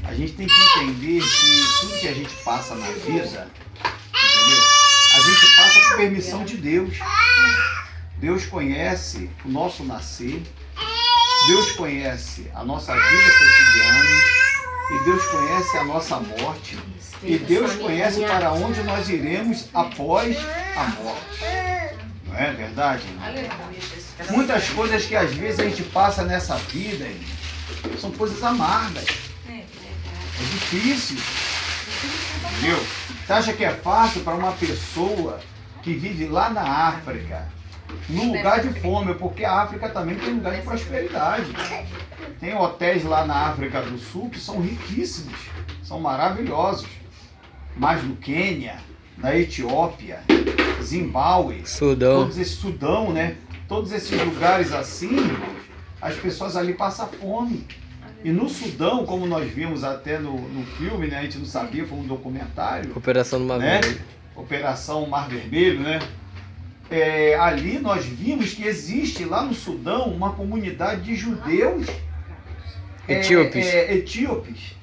A gente tem que entender que tudo que a gente passa na vida, entendeu? A gente passa por permissão de Deus. Deus conhece o nosso nascer, Deus conhece a nossa vida cotidiana, e Deus conhece a nossa morte, e Deus conhece para onde nós iremos após a morte. Não é verdade, irmão? Muitas coisas que às vezes a gente passa nessa vida, irmão, são coisas amargas. É difícil. Entendeu? Você acha que é fácil para uma pessoa que vive lá na África, num lugar de fome, porque a África também tem lugar de prosperidade. Tem hotéis lá na África do Sul que são riquíssimos, são maravilhosos. Mas no Quênia, na Etiópia, Zimbábue, Sudão, né? Todos esses lugares assim, as pessoas ali passam fome. E no Sudão, como nós vimos até no filme, né? A gente não sabia, foi um documentário. Operação do Mar Vermelho. Operação Mar Vermelho, né? Ali nós vimos que existe lá no Sudão uma comunidade de judeus etíopes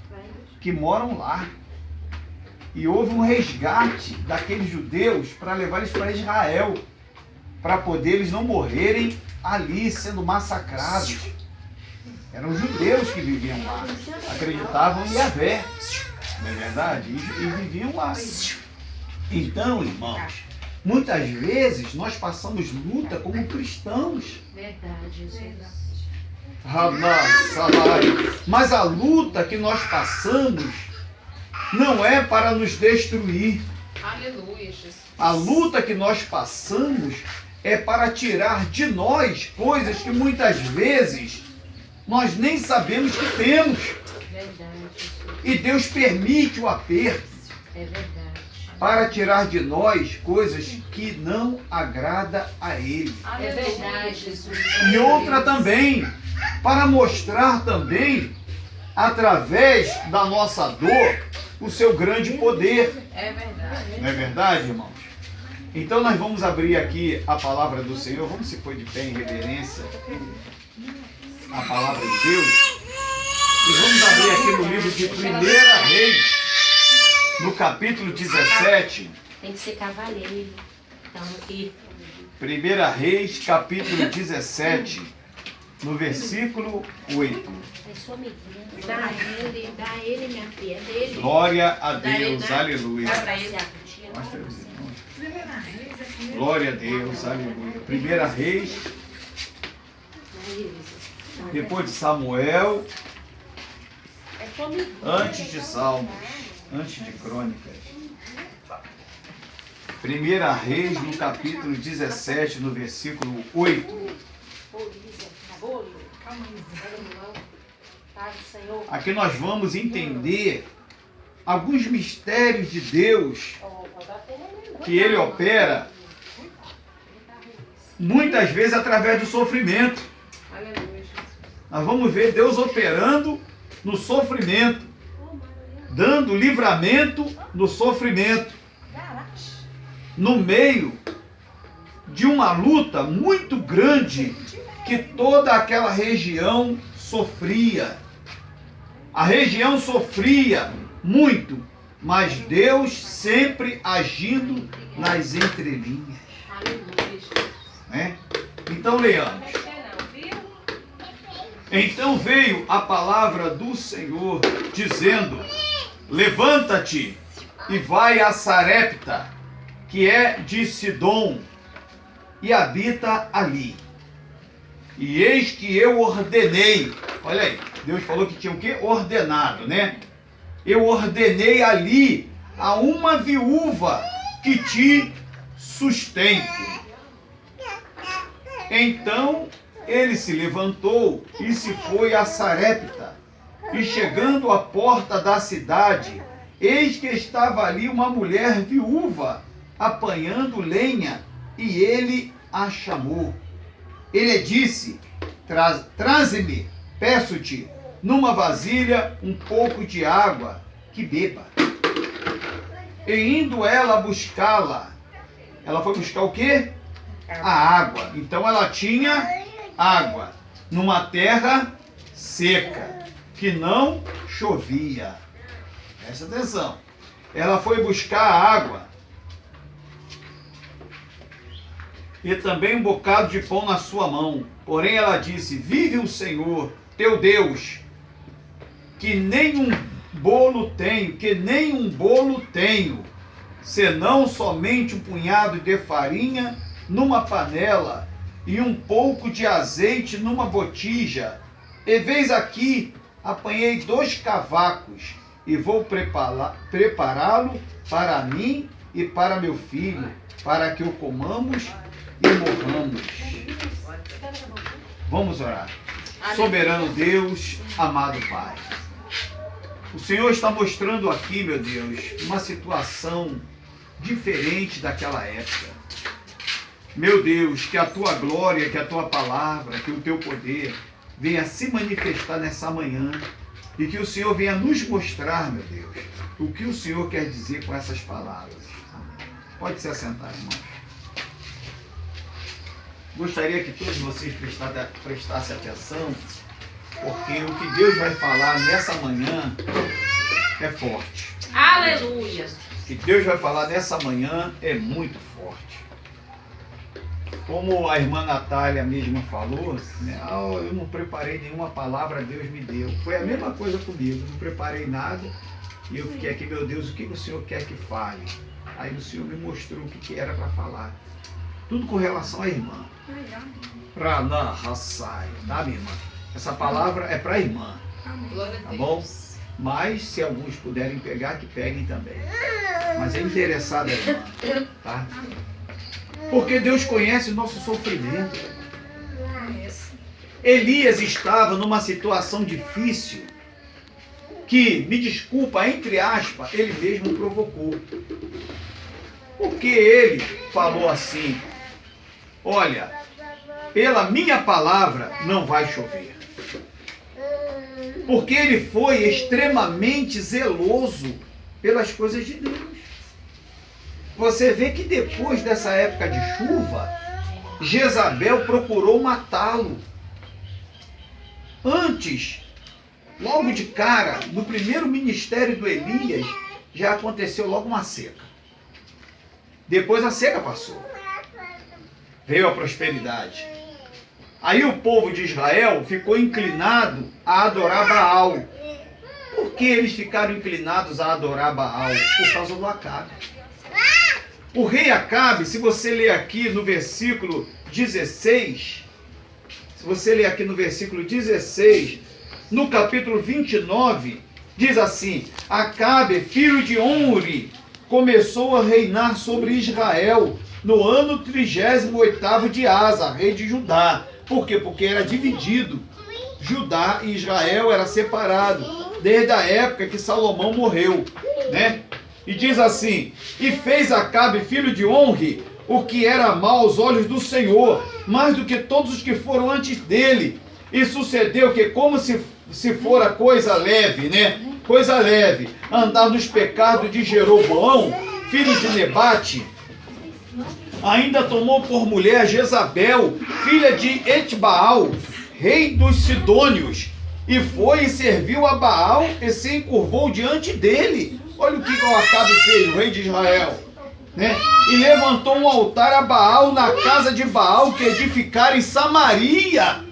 que moram lá. E houve um resgate daqueles judeus para levar eles para Israel, para poder eles não morrerem ali sendo massacrados. Eram judeus que viviam lá, acreditavam em Yahvé, não é verdade? E viviam lá. Então, irmãos, muitas vezes nós passamos luta como cristãos. Verdade, Jesus. Mas a luta que nós passamos não é para nos destruir. Aleluia, Jesus. A luta que nós passamos é para tirar de nós coisas que muitas vezes nós nem sabemos que temos. Verdade, Jesus. E Deus permite o aperto. É verdade. Para tirar de nós coisas que não agrada a Ele. É verdade, Jesus. E outra também, para mostrar também, através da nossa dor, o seu grande poder. É verdade. Não é verdade, irmãos? Então nós vamos abrir aqui a palavra do Senhor. Vamos se pôr de pé em reverência à palavra de Deus. E vamos abrir aqui no livro de 1 Reis, no capítulo 17. Tem que ser cavaleiro. Estamos aqui. 1 Reis, capítulo 17, no versículo 8. É sua amiguinha. Dá ele, minha filha. É dele. Glória a Dá ele, Deus, né? aleluia. Dá pra ele a cutia. Mostra os irmãos. Glória a Deus, aleluia. 1 Reis, depois de Samuel, É sua amiguinha. antes de Salmos, antes de Crônicas. 1 Reis, no capítulo 17, no versículo 8. Aqui nós vamos entender alguns mistérios de Deus que Ele opera, muitas vezes através do sofrimento. Nós vamos ver Deus operando no sofrimento, dando livramento no sofrimento, no meio de uma luta muito grande que toda aquela região sofria. A região sofria muito, mas Deus sempre agindo nas entrelinhas. Né? Então leamos. Então veio a palavra do Senhor dizendo: levanta-te e vai a Sarepta, que é de Sidom, e habita ali. E eis que eu ordenei, olha aí, Deus falou que tinha o quê? Ordenado, né? Eu ordenei ali a uma viúva que te sustente. Então ele se levantou e se foi a Sarepta. E chegando à porta da cidade, eis que estava ali uma mulher viúva, apanhando lenha, e ele a chamou. Ele disse: traze-me, peço-te, numa vasilha um pouco de água, que beba. E indo ela buscá-la, ela foi buscar o quê? A água. Então ela tinha água numa terra seca, que não chovia. Presta atenção. Ela foi buscar água e também um bocado de pão na sua mão. Porém ela disse: vive o Senhor, teu Deus, que nem um bolo tenho, senão somente um punhado de farinha numa panela e um pouco de azeite numa botija. E veis aqui, apanhei 2 cavacos e vou prepará-lo para mim e para meu filho, para que o comamos e morramos. Vamos orar. Soberano Deus, amado Pai, o Senhor está mostrando aqui, meu Deus, uma situação diferente daquela época. Meu Deus, que a Tua glória, que a Tua palavra, que o Teu poder venha se manifestar nessa manhã e que o Senhor venha nos mostrar, meu Deus, o que o Senhor quer dizer com essas palavras. Pode se assentar, irmão. Gostaria que todos vocês prestassem atenção, porque o que Deus vai falar nessa manhã é forte. Aleluia. O que Deus vai falar nessa manhã é muito forte. Como a irmã Natália mesma falou, né? Eu não preparei nenhuma palavra, Deus me deu. Foi a mesma coisa comigo, não preparei nada. E eu fiquei aqui, meu Deus, o que o Senhor quer que fale? Aí o Senhor me mostrou o que era para falar. Tudo com relação à irmã. Rana Hassai, tá, minha irmã? Essa palavra é para a irmã, tá bom? Mas se alguns puderem pegar, que peguem também. Mas é interessada a irmã, tá? Porque Deus conhece o nosso sofrimento. Elias estava numa situação difícil que, me desculpa, entre aspas, ele mesmo provocou. Porque ele falou assim: olha, pela minha palavra não vai chover. Porque ele foi extremamente zeloso pelas coisas de Deus. Você vê que depois dessa época de chuva, Jezabel procurou matá-lo. Antes, logo de cara, no primeiro ministério do Elias, já aconteceu logo uma seca. Depois a seca passou. Veio a prosperidade. Aí o povo de Israel ficou inclinado a adorar Baal. Por que eles ficaram inclinados a adorar Baal? Por causa do Acabe. O rei Acabe, se você ler aqui no versículo 16, no capítulo 29, diz assim: Acabe, filho de Omri, começou a reinar sobre Israel no ano 38º de Asa, rei de Judá. Por quê? Porque era dividido. Judá e Israel era separado desde a época que Salomão morreu, né? E diz assim: e fez Acabe, filho de Omri, o que era mal aos olhos do Senhor, mais do que todos os que foram antes dele. E sucedeu que, como se fora coisa leve, né? Coisa leve, andar nos pecados de Jeroboão, filho de Nebate, ainda tomou por mulher Jezabel, filha de Etbaal, rei dos Sidônios, e foi e serviu a Baal e se encurvou diante dele. Olha o que o Acabe fez, o rei de Israel, né? E levantou um altar a Baal na casa de Baal que edificaram em Samaria.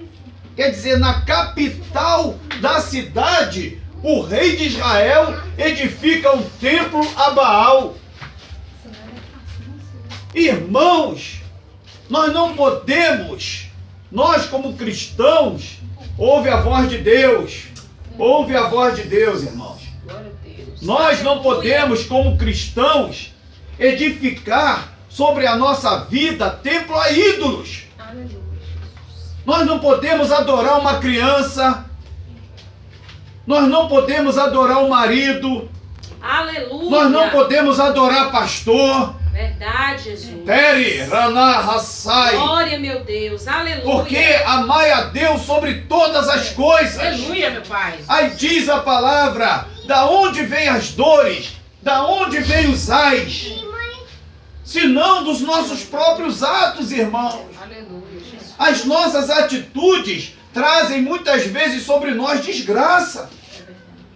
Quer dizer, na capital da cidade, o rei de Israel edifica um templo a Baal. Irmãos, nós não podemos, nós como cristãos, ouve a voz de Deus, irmãos. Nós não podemos, como cristãos, edificar sobre a nossa vida templo a ídolos. Nós não podemos adorar uma criança, nós não podemos adorar um marido, Aleluia. nós não podemos adorar pastor. Verdade, Jesus. Teri, Raná, Hassai. Glória, meu Deus. Aleluia. Porque amai a Deus sobre todas as coisas. Aleluia, meu Pai. Aí diz a palavra: da onde vêm as dores? Da onde vêm os ais? Senão dos nossos próprios atos, irmãos. Aleluia, Jesus. As nossas atitudes trazem muitas vezes sobre nós desgraça.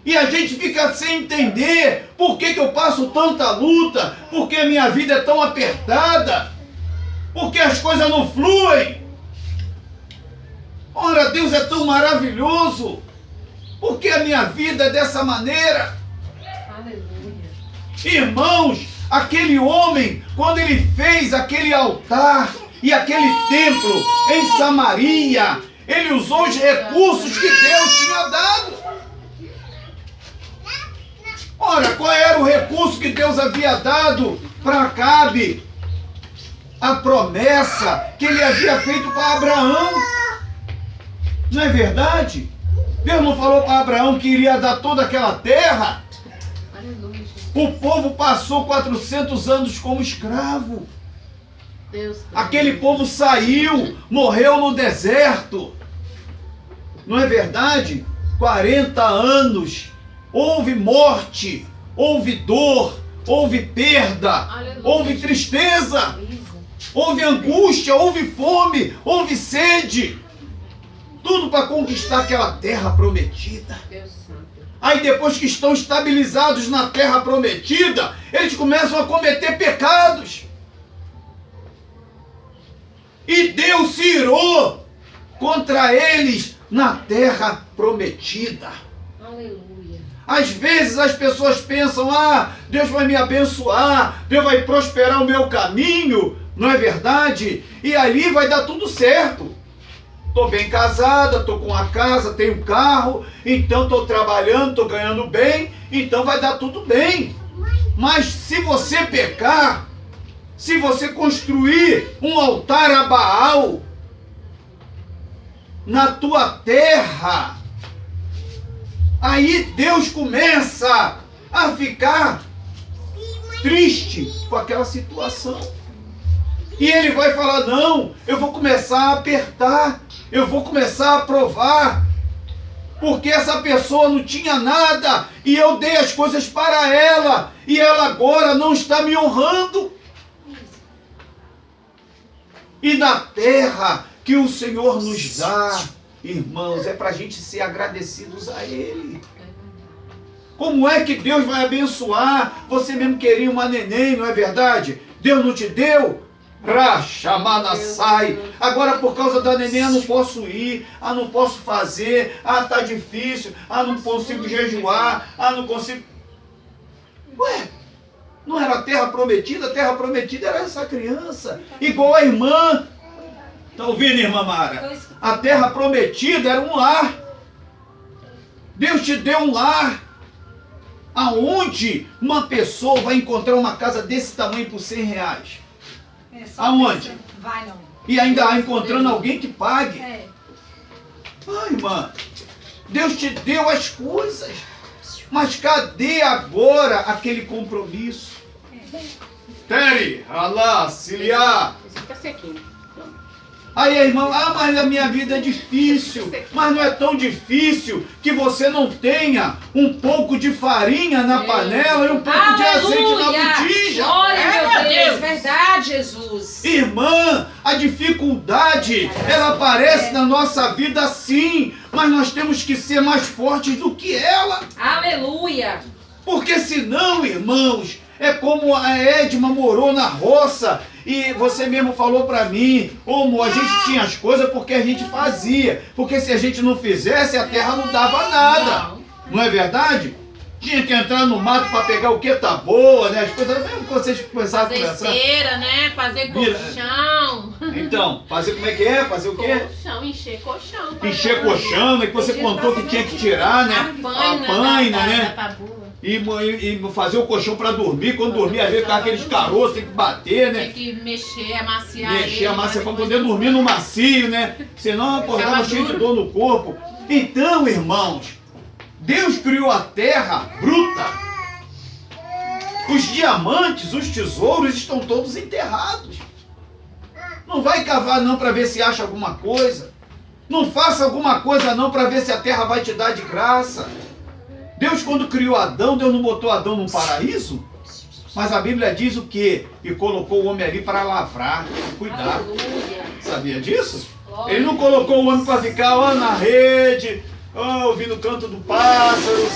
E a gente fica sem entender por que eu passo tanta luta, por que a minha vida é tão apertada, por que as coisas não fluem. Ora, Deus é tão maravilhoso, por que a minha vida é dessa maneira? Aleluia. Irmãos, aquele homem, quando ele fez aquele altar e aquele templo em Samaria, ele usou os recursos que Deus tinha dado. Ora, qual era o recurso que Deus havia dado para Acabe? A promessa que ele havia feito para Abraão. Não é verdade? Deus não falou para Abraão que iria dar toda aquela terra? Aleluia. O povo passou 400 anos como escravo. Deus. Aquele povo saiu, morreu no deserto. Não é verdade? 40 anos. Houve morte, houve dor, houve perda, Aleluia. houve tristeza, houve angústia, houve fome, houve sede. Tudo para conquistar aquela terra prometida. Deus santo. Aí depois que estão estabilizados na terra prometida, eles começam a cometer pecados. E Deus se irou contra eles na terra prometida. Aleluia. Às vezes as pessoas pensam, Deus vai me abençoar, Deus vai prosperar o meu caminho, não é verdade? E ali vai dar tudo certo. Estou bem casada, estou com a casa, tenho carro, então estou trabalhando, estou ganhando bem, então vai dar tudo bem. Mas se você pecar, se você construir um altar a Baal na tua terra, aí Deus começa a ficar triste com aquela situação. E ele vai falar, não, eu vou começar a apertar, eu vou começar a provar, porque essa pessoa não tinha nada e eu dei as coisas para ela e ela agora não está me honrando. E na terra que o Senhor nos dá, irmãos, é para a gente ser agradecidos a Ele. Como é que Deus vai abençoar? Você mesmo queria uma neném, não é verdade? Deus não te deu? Sai. Agora por causa da neném eu não posso ir, não posso fazer, tá difícil, não consigo jejuar, não consigo... Ué, não era a terra prometida? A terra prometida era essa criança, igual a irmã. Está ouvindo, irmã Mara? A terra prometida era um lar. Deus te deu um lar. Aonde uma pessoa vai encontrar uma casa desse tamanho por R$100? Aonde? Vai não. E ainda encontrando alguém que pague. Irmã, Deus te deu as coisas. Mas cadê agora aquele compromisso? Tere, alá, ciliar. Fica sequinho. Aí a irmã, mas a minha vida é difícil. Mas não é tão difícil que você não tenha um pouco de farinha na panela e um pouco de azeite na botija. Glória, meu Deus, verdade, Jesus. Irmã, a dificuldade, ela aparece na nossa vida sim, mas nós temos que ser mais fortes do que ela. Aleluia. Porque senão, irmãos, é como a Edma morou na roça e você mesmo falou para mim, a gente tinha as coisas porque a gente fazia, porque se a gente não fizesse a terra não dava nada, não é verdade? Tinha que entrar no mato para pegar o que tá boa, né? As coisas, mesmo que vocês começaram a fazer conversar. esteira, né? Fazer colchão. Então, fazer como é que é? Fazer o quê? Colchão, encher colchão. Encher colchão, né? Que você contou que tinha que tirar, né? A paina, né? E fazer o colchão para dormir. Quando dormir, às vezes ficava aqueles caroços, tem que bater, né? Tem que mexer, amaciar. Mexer, amaciar para poder dormir no macio, né? Senão acordava cheio de dor no corpo. Então, irmãos, Deus criou a terra bruta. Os diamantes, os tesouros estão todos enterrados. Não vai cavar não para ver se acha alguma coisa. Não faça alguma coisa não para ver se a terra vai te dar de graça. Deus, quando criou Adão, Deus não botou Adão num paraíso? Mas a Bíblia diz o quê? E colocou o homem ali para lavrar, cuidar. Sabia disso? Ele não colocou o homem para ficar na rede, ouvindo o canto do pássaro.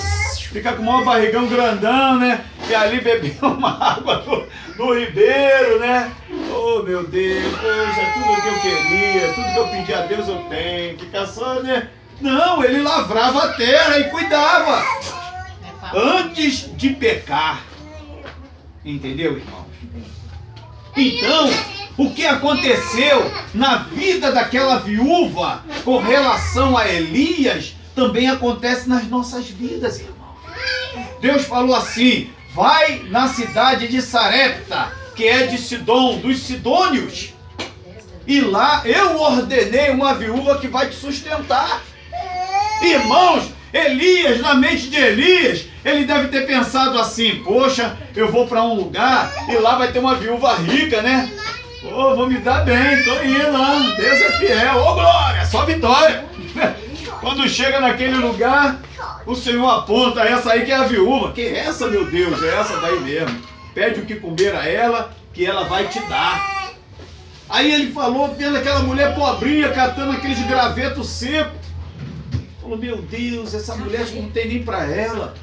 fica com o maior barrigão grandão, né? E ali beber uma água no ribeiro, né? Oh, meu Deus, poxa, tudo que eu queria, tudo que eu pedi a Deus eu tenho. Ficar só, né? Não, ele lavrava a terra e cuidava antes de pecar. Entendeu, irmãos? Então, o que aconteceu na vida daquela viúva com relação a Elias também acontece nas nossas vidas, irmãos. Deus falou assim: vai na cidade de Sarepta, que é de Sidom, dos sidônios, e lá eu ordenei uma viúva que vai te sustentar. Irmãos, Elias, na mente de Elias, ele deve ter pensado assim: poxa, eu vou para um lugar e lá vai ter uma viúva rica, né? Oh, vou me dar bem, tô indo lá, Deus é fiel, oh glória, só vitória. Quando chega naquele lugar, o Senhor aponta: essa aí que é a viúva. Que é essa, meu Deus? É essa daí mesmo. Pede o que comer a ela, que ela vai te dar. Aí ele falou, vendo aquela mulher pobrinha, catando aqueles gravetos secos. Falou: meu Deus, essa mulher não tem nem para ela.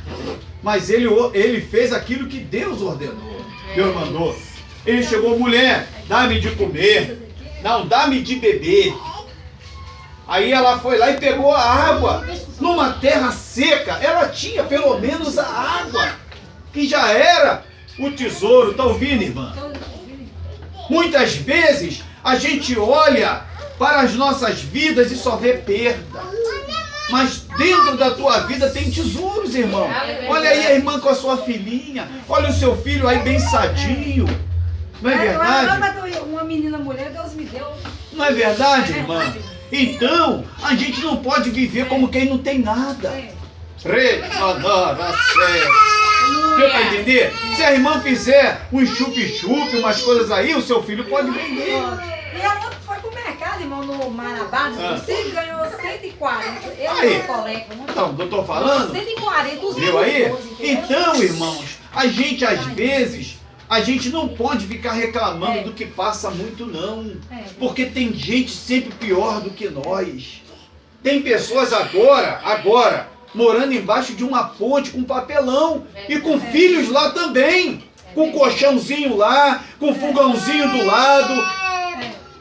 Mas ele fez aquilo que Deus ordenou. Deus mandou. Ele chegou: mulher, dá-me de comer. Não, dá-me de beber. Aí ela foi lá e pegou a água. Numa terra seca, ela tinha pelo menos a água, que já era o tesouro. Tá ouvindo, irmã? Muitas vezes a gente olha para as nossas vidas e só vê perda. Mas dentro da tua vida tem tesouros, irmão. Olha aí a irmã com a sua filhinha. Olha o seu filho aí bem sadio. Não é verdade? Uma menina mulher, Deus me deu. Não é verdade, irmã? Então, a gente não pode viver como quem não tem nada. Deu para entender? Se a irmã fizer um chup-chup, umas coisas aí, o seu filho pode vender. E ela foi pro mercado, irmão, no Marabá, você ganhou 140. Eu Aí. não colega. Então, eu tô falando? 140, os Viu aí? 12, Então, irmãos, a gente às vezes, a gente não pode ficar reclamando do que passa muito, não. Porque tem gente sempre pior do que nós. Tem pessoas agora, morando embaixo de uma ponte com papelão. E com filhos lá também. Com colchãozinho lá, com fogãozinho do lado.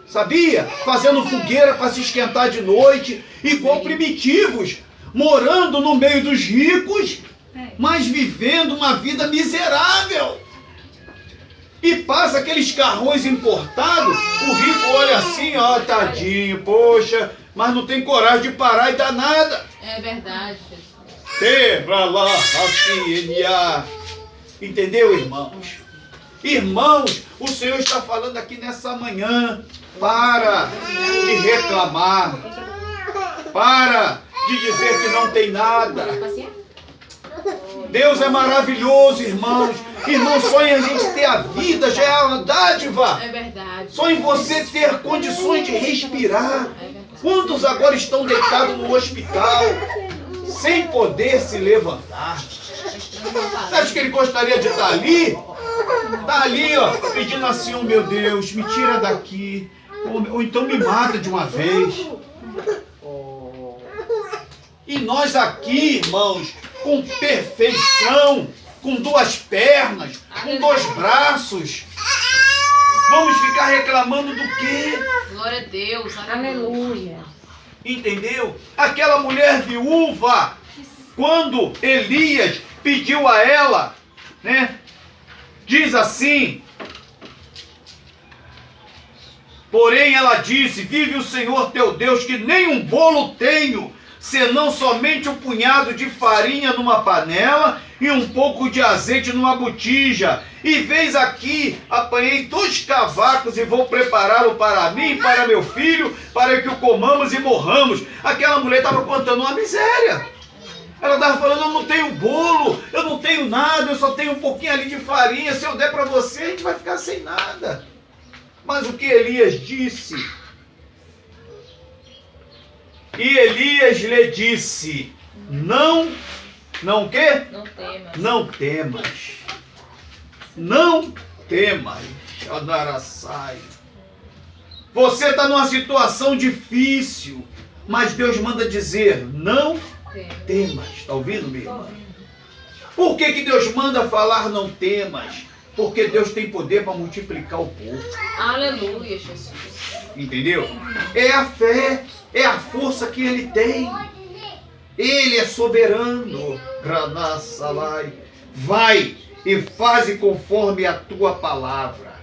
Sabia? Fazendo fogueira para se esquentar de noite. Igual primitivos. Morando no meio dos ricos, mas vivendo uma vida miserável. E passa aqueles carrões importados, o rico olha assim: ó, tadinho, poxa, mas não tem coragem de parar e dar nada. É verdade, Entendeu, irmãos? Irmãos, o Senhor está falando aqui nessa manhã: para de reclamar, para de dizer que não tem nada. Deus é maravilhoso, irmãos. Irmão, só em a gente ter a vida já é uma dádiva. É verdade. Só em você ter condições de respirar. Quantos agora estão deitados no hospital sem poder se levantar? Você acha que ele gostaria de estar ali? Está ali, ó, pedindo assim: oh, meu Deus, me tira daqui. Ou então me mata de uma vez. E nós aqui, irmãos, com perfeição, com duas pernas, com dois braços, vamos ficar reclamando do quê? Glória a Deus. Aleluia. Entendeu? Aquela mulher viúva, quando Elias pediu a ela, né? Diz assim: porém ela disse: vive o Senhor teu Deus, que nem um bolo tenho, senão somente um punhado de farinha numa panela e um pouco de azeite numa botija. E veis aqui, apanhei 2 cavacos e vou prepará-lo para mim e para meu filho, para que o comamos e morramos. Aquela mulher estava contando uma miséria. Ela estava falando: eu não tenho bolo, eu não tenho nada, eu só tenho um pouquinho ali de farinha. Se eu der para você, a gente vai ficar sem nada. Mas o que Elias disse? E Elias lhe disse: não o quê? Não temas. Não temas. Não temas. Adaraçai. Você está numa situação difícil, mas Deus manda dizer: não temas. Está ouvindo mesmo? Por que Deus manda falar não temas? Porque Deus tem poder para multiplicar o povo. Aleluia, Jesus. Entendeu? É a fé, é a força que Ele tem. Ele é soberano. Ranassalai. Vai e faze conforme a tua palavra.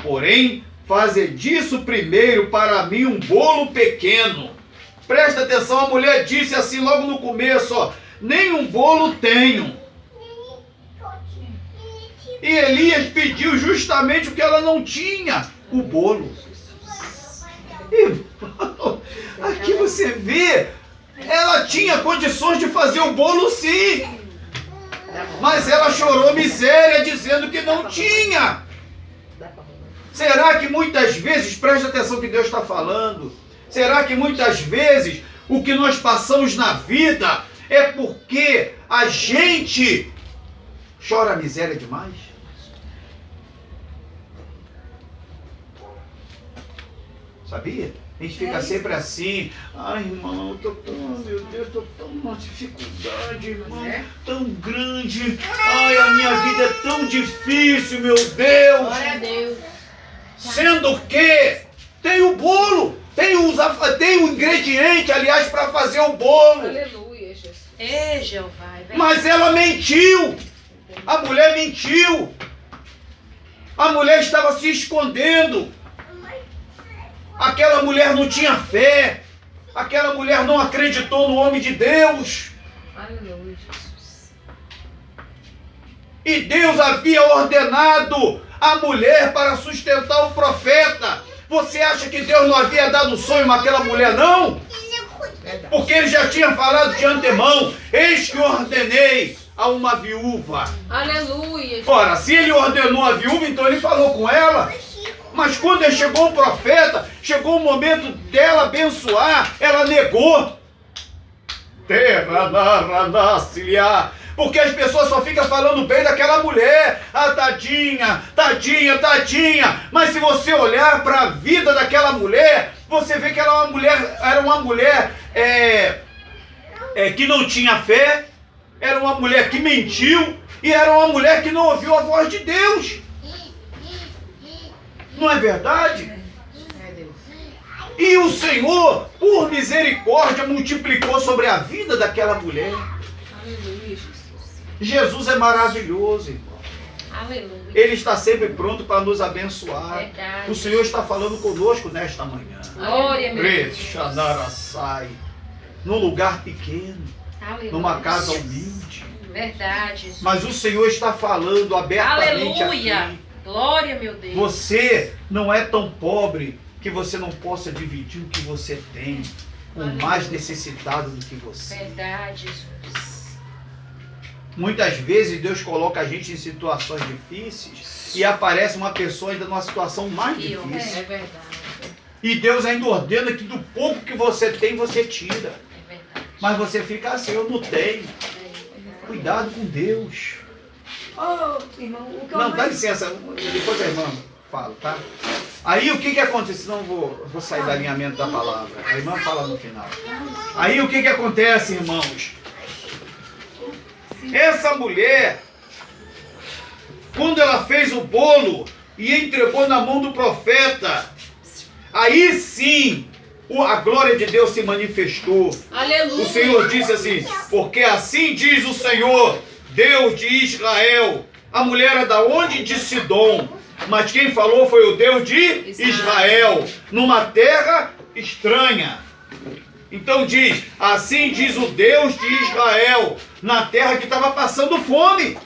Porém, faze disso primeiro para mim um bolo pequeno. Presta atenção, a mulher disse assim logo no começo, ó, nem um bolo tenho. E Elias pediu justamente o que ela não tinha, o bolo. Irmão, aqui você vê, ela tinha condições de fazer o bolo sim. Mas ela chorou miséria dizendo que não tinha. Será que muitas vezes, presta atenção que Deus está falando, será que muitas vezes o que nós passamos na vida é porque a gente chora miséria demais? Sabia? A gente fica sempre assim, ai irmão, eu tô tão, meu Deus, tô tão numa dificuldade, irmão, tão grande, ai a minha vida é tão difícil, meu Deus. Glória a Deus. Sendo que tem o bolo, tem o ingrediente, aliás, para fazer o bolo. Aleluia, Jesus. É, Jeová. É. Mas ela mentiu, a mulher mentiu, a mulher estava se escondendo. Aquela mulher não tinha fé. Aquela mulher não acreditou no homem de Deus. Aleluia, Jesus. E Deus havia ordenado a mulher para sustentar o profeta. Você acha que Deus não havia dado sonho àquela mulher, não? Porque ele já tinha falado de antemão. Eis que ordenei a uma viúva. Aleluia, Jesus. Ora, se ele ordenou a viúva, então ele falou com ela. Mas quando chegou o profeta, chegou o momento dela abençoar, ela negou. Porque as pessoas só ficam falando bem daquela mulher. Ah, tadinha, tadinha, tadinha. Mas se você olhar para a vida daquela mulher, você vê que ela era uma mulher que não tinha fé, era uma mulher que mentiu e era uma mulher que não ouviu a voz de Deus. Não é verdade? E o Senhor, por misericórdia, multiplicou sobre a vida daquela mulher. Aleluia, Jesus. Jesus é maravilhoso, irmão. Aleluia. Ele está sempre pronto para nos abençoar. Verdade. O Senhor está falando conosco nesta manhã. Glória, meu Deus. Rechanarassai. Num lugar pequeno, Aleluia. numa casa humilde. Verdade. Mas o Senhor está falando abertamente Aleluia. aqui. Glória, meu Deus. Você não é tão pobre que você não possa dividir o que você tem com o mais necessitado do que você. Verdade, Jesus. Muitas vezes Deus coloca a gente em situações difíceis e aparece uma pessoa ainda numa situação mais difícil. É verdade. E Deus ainda ordena que do pouco que você tem, você tira. É verdade. Mas você fica assim, eu não tenho. Cuidado com Deus. Irmão, o que eu Não, dá mais... licença, depois a irmã fala, tá? Aí o que acontece? Senão eu vou sair do alinhamento da palavra. A irmã fala no final. Aí o que acontece, irmãos? Essa mulher, quando ela fez o bolo e entregou na mão do profeta, aí sim a glória de Deus se manifestou. Aleluia. O Senhor disse assim, porque assim diz o Senhor, Deus de Israel. A mulher é da onde? De Sidom. Mas quem falou foi o Deus de Israel, numa terra estranha. Então diz, assim diz o Deus de Israel, na terra que estava passando fome.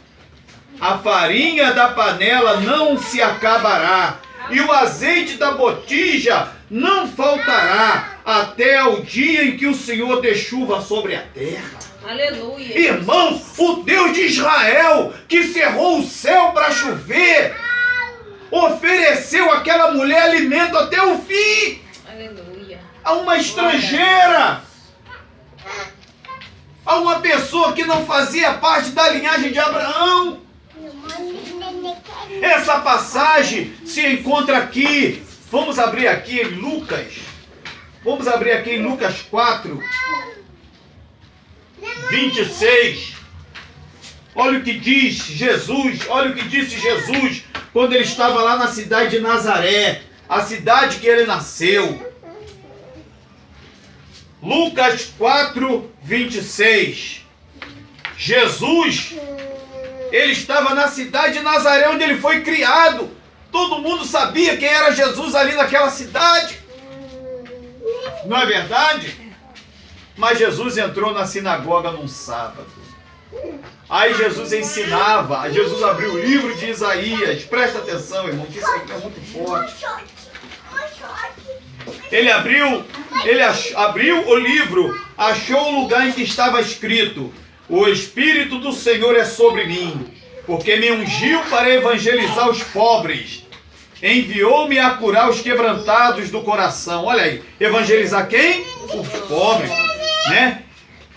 A farinha da panela não se acabará, e o azeite da botija não faltará, até o dia em que o Senhor dê chuva sobre a terra. Aleluia. Irmãos, o Deus de Israel, que cerrou o céu para chover, ofereceu àquela mulher alimento até o fim. Aleluia. A uma estrangeira, a uma pessoa que não fazia parte da linhagem de Abraão. Essa passagem se encontra aqui. Vamos abrir aqui em Lucas. Vamos abrir aqui em Lucas 4, 26. Olha o que diz Jesus, olha o que disse Jesus quando ele estava lá na cidade de Nazaré, a cidade que ele nasceu. Lucas 4, 26. Jesus, ele estava na cidade de Nazaré, onde ele foi criado. Todo mundo sabia quem era Jesus ali naquela cidade. Não é verdade? Mas Jesus entrou na sinagoga num sábado. Aí Jesus ensinava, Jesus abriu o livro de Isaías. Presta atenção, irmão, que isso aqui é muito forte. Ele abriu o livro, achou o lugar em que estava escrito: o Espírito do Senhor é sobre mim, porque me ungiu para evangelizar os pobres. Enviou-me a curar os quebrantados do coração. Olha aí, evangelizar quem? Os pobres, né?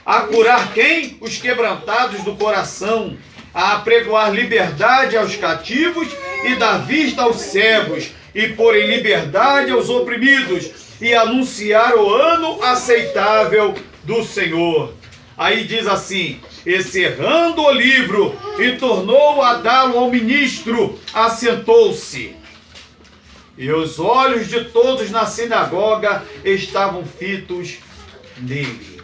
A curar quem? Os quebrantados do coração. A apregoar liberdade aos cativos e dar vista aos cegos, e pôr em liberdade aos oprimidos, e anunciar o ano aceitável do Senhor. Aí diz assim: e cerrando o livro e tornou a dá-lo ao ministro, assentou-se. E os olhos de todos na sinagoga estavam fitos nele.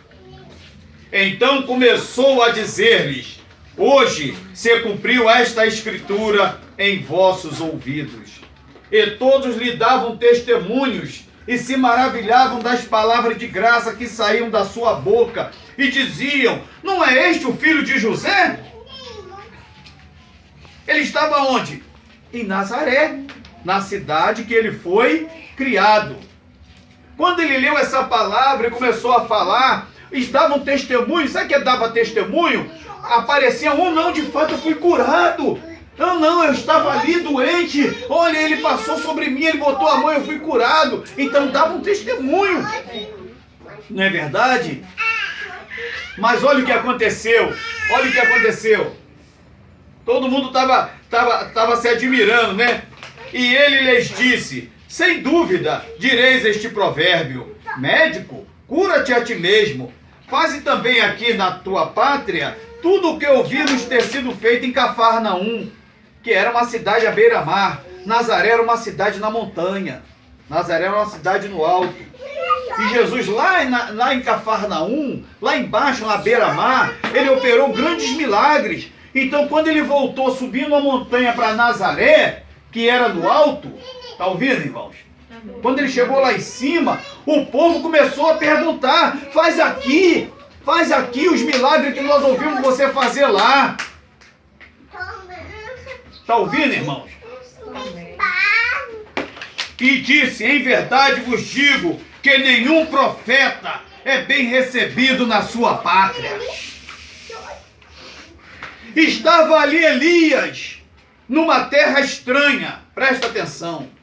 Então começou a dizer-lhes: hoje se cumpriu esta escritura em vossos ouvidos. E todos lhe davam testemunhos e se maravilhavam das palavras de graça que saíam da sua boca, e diziam: não é este o filho de José? Ele estava onde? Em Nazaré, na cidade que ele foi criado. Quando ele leu essa palavra e começou a falar, davam testemunho. Sabe que dava testemunho? Aparecia um: não, de fato eu fui curado. Não, eu estava ali doente. Olha, ele passou sobre mim, ele botou a mão e eu fui curado. Então dava um testemunho. Não é verdade? Mas olha o que aconteceu. Olha o que aconteceu. Todo mundo estava se admirando, né? E ele lhes disse: sem dúvida direis este provérbio: médico, cura-te a ti mesmo. Faze também aqui na tua pátria tudo o que ouvimos ter sido feito em Cafarnaum, que era uma cidade à beira-mar. Nazaré era uma cidade na montanha. Nazaré era uma cidade no alto. E Jesus lá em Cafarnaum, lá embaixo na beira-mar, ele operou grandes milagres. Então quando ele voltou subindo a montanha para Nazaré, que era no alto, tá ouvindo, irmãos? Quando ele chegou lá em cima, o povo começou a perguntar: faz aqui os milagres que nós ouvimos você fazer lá. Está ouvindo, irmãos? E disse: em verdade vos digo que nenhum profeta é bem recebido na sua pátria. Estava ali Elias, numa terra estranha. Presta atenção.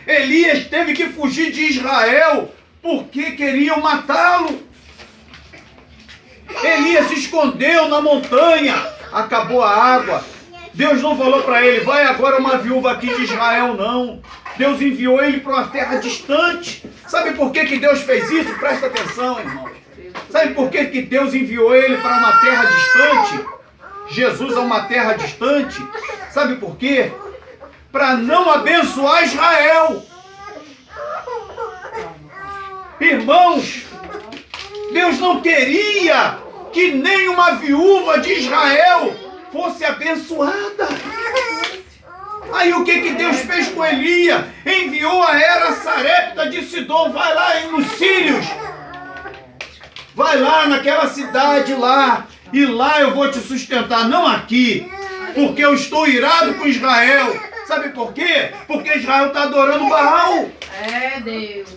Elias teve que fugir de Israel porque queriam matá-lo. Elias se escondeu na montanha. Acabou a água. Deus não falou para ele: vai agora uma viúva aqui de Israel, não. Deus enviou ele para uma terra distante. Sabe por que Deus fez isso? Presta atenção, irmãos. Sabe por que Deus enviou ele para uma terra distante? Jesus a uma terra distante. Sabe por quê? Para não abençoar Israel. Irmãos, Deus não queria que nenhuma viúva de Israel fosse abençoada. Aí o que Deus fez com Elias? Enviou a Era Sarepta de Sidom: vai lá nos Sírios, vai lá naquela cidade lá, e lá eu vou te sustentar, não aqui, porque eu estou irado com Israel. Sabe por quê? Porque Israel está adorando Baal. É Deus.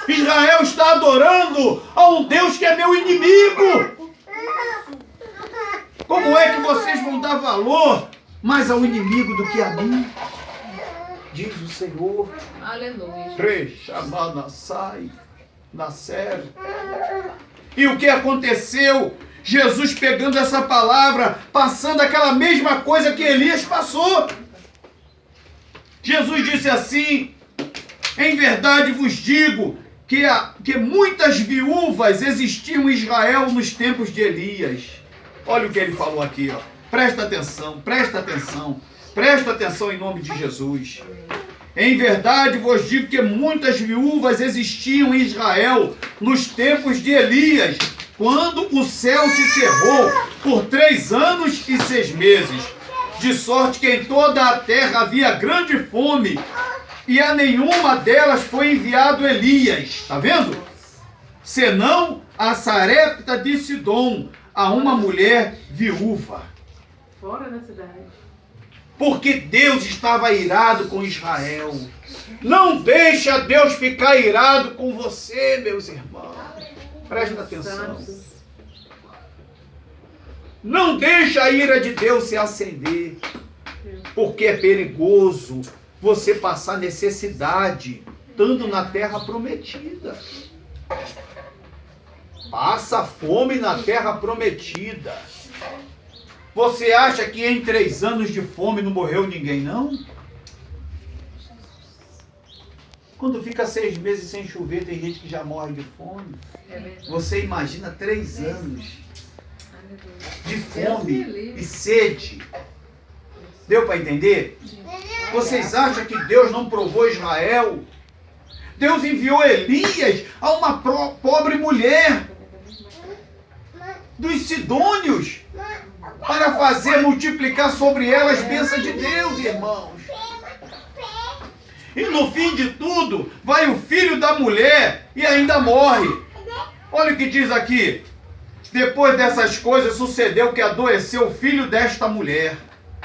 Israel está adorando a um Deus que é meu inimigo. Como é que vocês vão dar valor mais ao inimigo do que a mim? Diz o Senhor. Aleluia. E o que aconteceu? Jesus pegando essa palavra, passando aquela mesma coisa que Elias passou. Jesus disse assim: em verdade vos digo que muitas viúvas existiam em Israel nos tempos de Elias. Olha o que ele falou aqui, ó. Presta atenção, presta atenção, presta atenção em nome de Jesus. Em verdade vos digo que muitas viúvas existiam em Israel nos tempos de Elias, quando o céu se cerrou por 3 anos e 6 meses, de sorte que em toda a terra havia grande fome, e a nenhuma delas foi enviado Elias, está vendo? Senão a Sarepta de Sidom, a uma mulher viúva. Fora da cidade. Porque Deus estava irado com Israel. Não deixa Deus ficar irado com você, meus irmãos. Presta atenção. Não deixa a ira de Deus se acender. Porque é perigoso você passar necessidade, estando na terra prometida. Passa fome na terra prometida. Você acha que em 3 anos de fome não morreu ninguém, não? Quando fica 6 meses sem chover, tem gente que já morre de fome. Você imagina 3 anos de fome e sede. Deu para entender? Vocês acham que Deus não provou Israel? Deus enviou Elias a uma pobre mulher dos sidônios para fazer multiplicar sobre ela as bênçãos de Deus, irmãos. E no fim de tudo, vai o filho da mulher e ainda morre. Olha o que diz aqui. Depois dessas coisas, sucedeu que adoeceu o filho desta mulher,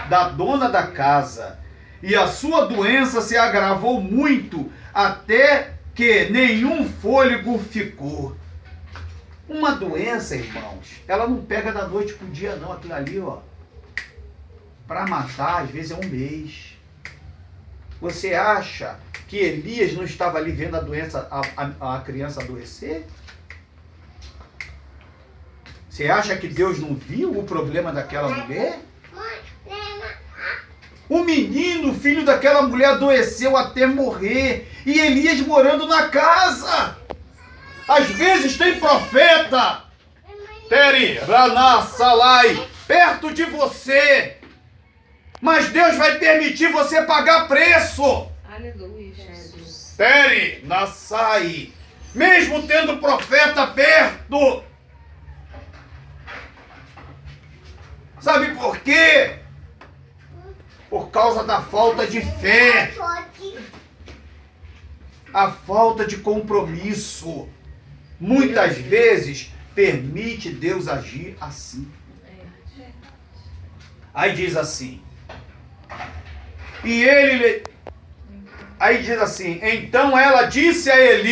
da dona da casa, e a sua doença se agravou muito, até que nenhum fôlego ficou. Uma doença, irmãos, ela não pega da noite pro dia, não. Aquilo ali, ó, para matar, às vezes é 1 mês. Você acha que Elias não estava ali vendo a doença, a criança adoecer? Você acha que Deus não viu o problema daquela mulher? O menino, filho daquela mulher, adoeceu até morrer. E Elias morando na casa. Às vezes tem profeta, Teri, Raná, Salai, perto de você. Mas Deus vai permitir você pagar preço. Aleluia, Jesus. Teri, Nassai, mesmo tendo profeta perto. Sabe por quê? Por causa da falta de fé. A falta de compromisso. Muitas vezes permite Deus agir assim. Aí diz assim. Aí diz assim. Então ela disse a Eli.